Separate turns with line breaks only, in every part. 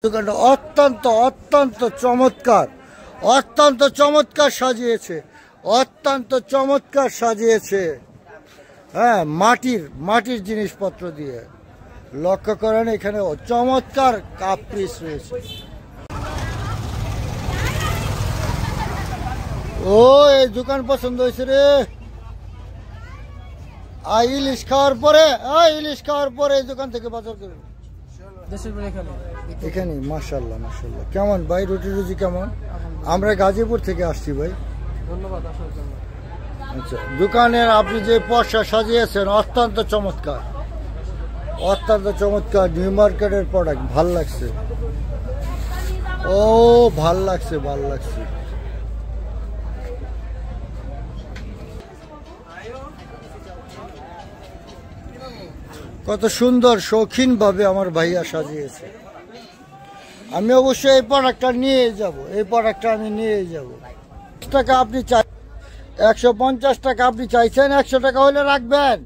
দোকানটা অত্যন্ত অত্যন্ত চমৎকার, অত্যন্ত চমৎকার সাজিয়েছে, অত্যন্ত চমৎকার সাজিয়েছে। হ্যাঁ, মাটির জিনিসপত্র দিয়ে লক্ষ্য করেন, এখানে চমৎকার কাপ পিস রয়েছে। ও এই দোকান পছন্দ হয়েছে রে। ইলিশ খাওয়ার পরে এই দোকান থেকে বাজার করবেন। এখানে মাশাআল্লাহ মাশাআল্লাহ। কেমন ভাই রুটি রুজি কেমন? আমরা গাজীপুর থেকে আসছি ভাই।
ধন্যবাদ আসার জন্য।
আচ্ছা, দোকানের আপনি যে পয়সা সাজিয়েছেন অত্যন্ত চমৎকার, অত্যন্ত চমৎকার। নিউ মার্কেটের প্রোডাক্ট ভাল লাগছে। ও ভাল লাগছে, ভাল লাগছে। কত সুন্দর শৌখিন ভাবে আমার ভাইয়া সাজিয়েছে। আমি অবশ্যই এই প্রোডাক্টটা নিয়ে যাব, এই প্রোডাক্টটা আমি নিয়ে যাব। টাকা আপনি চাই, 150 টাকা আপনি চাইছেন, 100 টাকা হলে রাখবেন।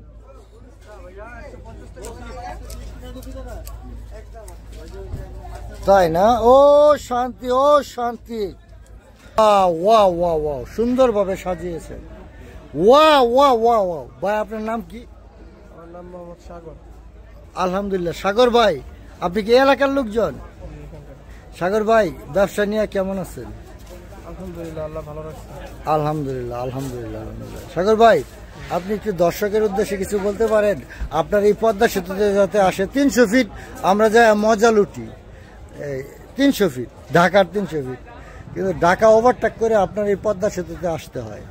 তাই না? ও শান্তি, ও শান্তি। ওয়া ওয়া ওয়া, সুন্দরভাবে সাজিয়েছে। ওয়া ওয়া ওয়া ওয়া। ভাই আপনার নাম কি?
আমার নাম মোহাম্মদ সাগর।
আলহামদুলিল্লাহ। সাগর ভাই, আপনি কি এলাকার লোকজন? সাগর ভাই, ব্যবসা নিয়ে কেমন আছেন?
আলহামদুলিল্লাহ, আল্লাহ ভালো রাখছে।
আলহামদুলিল্লাহ আলহামদুলিল্লাহ আলহামদুলিল্লাহ। সাগর ভাই, আপনি একটু দর্শকের উদ্দেশ্যে কিছু বলতে পারেন? আপনার এই পদ্মা সেতুতে যাতে আসে 300 ফিট আমরা যাই মজা লুটি, 300 ফিট ঢাকার 300 ফিট, কিন্তু ঢাকা ওভারটেক করে আপনার এই পদ্মা সেতুতে আসতে হয়।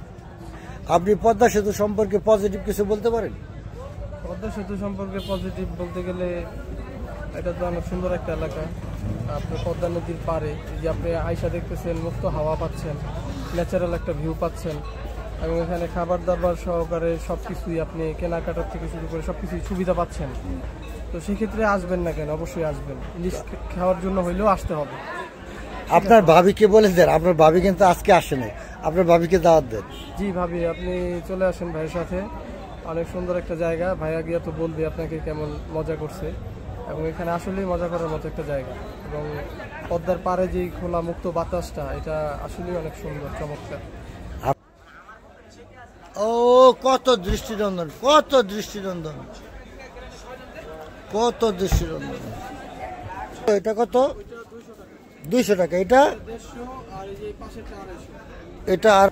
আপনি পদ্মা সেতু সম্পর্কে পজিটিভ কিছু বলতে পারেন?
পদ্মা সেতু সম্পর্কে পজিটিভ বলতে গেলে এটা তো অনেক সুন্দর একটা এলাকা। আপনি পদ্মা নদীর পাড়ে যে আপনি আয়সা দেখতেছেন, মুক্ত হাওয়া পাচ্ছেন, ন্যাচারাল একটা ভিউ পাচ্ছেন, এবং এখানে খাবার দাবার সহকারে সব কিছুই আপনি কেনাকাটার থেকে শুরু করে সব কিছুই সুবিধা পাচ্ছেন। তো সেক্ষেত্রে আসবেন না কেন? অবশ্যই আসবেন। ইলিশ খাওয়ার জন্য হইলেও আসতে হবে।
আপনার ভাবিকে বলে দেন, আপনার ভাবি কিন্তু আজকে আসে নাই, আপনার ভাবিকে দাওয়াত দেন।
জি ভাবি, আপনি চলে আসেন ভাইয়ের সাথে। অনেক সুন্দর একটা জায়গা, ভাইয়া গিয়া তো বলবে আপনাকে কেমন মজা করছে, এবং এখানে আসলেই মজা করার মতো একটা জায়গা। এবং পদ্মার পাড়ে যে খোলা মুক্ত বাতাসটা, এটা আসলেই অনেক সুন্দর, চমৎকার।
ও কত দৃষ্টিনন্দন, কত দৃষ্টিনন্দন, কত দৃষ্টিনন্দন। এটা কত? 200 টাকা। এটা এটা আর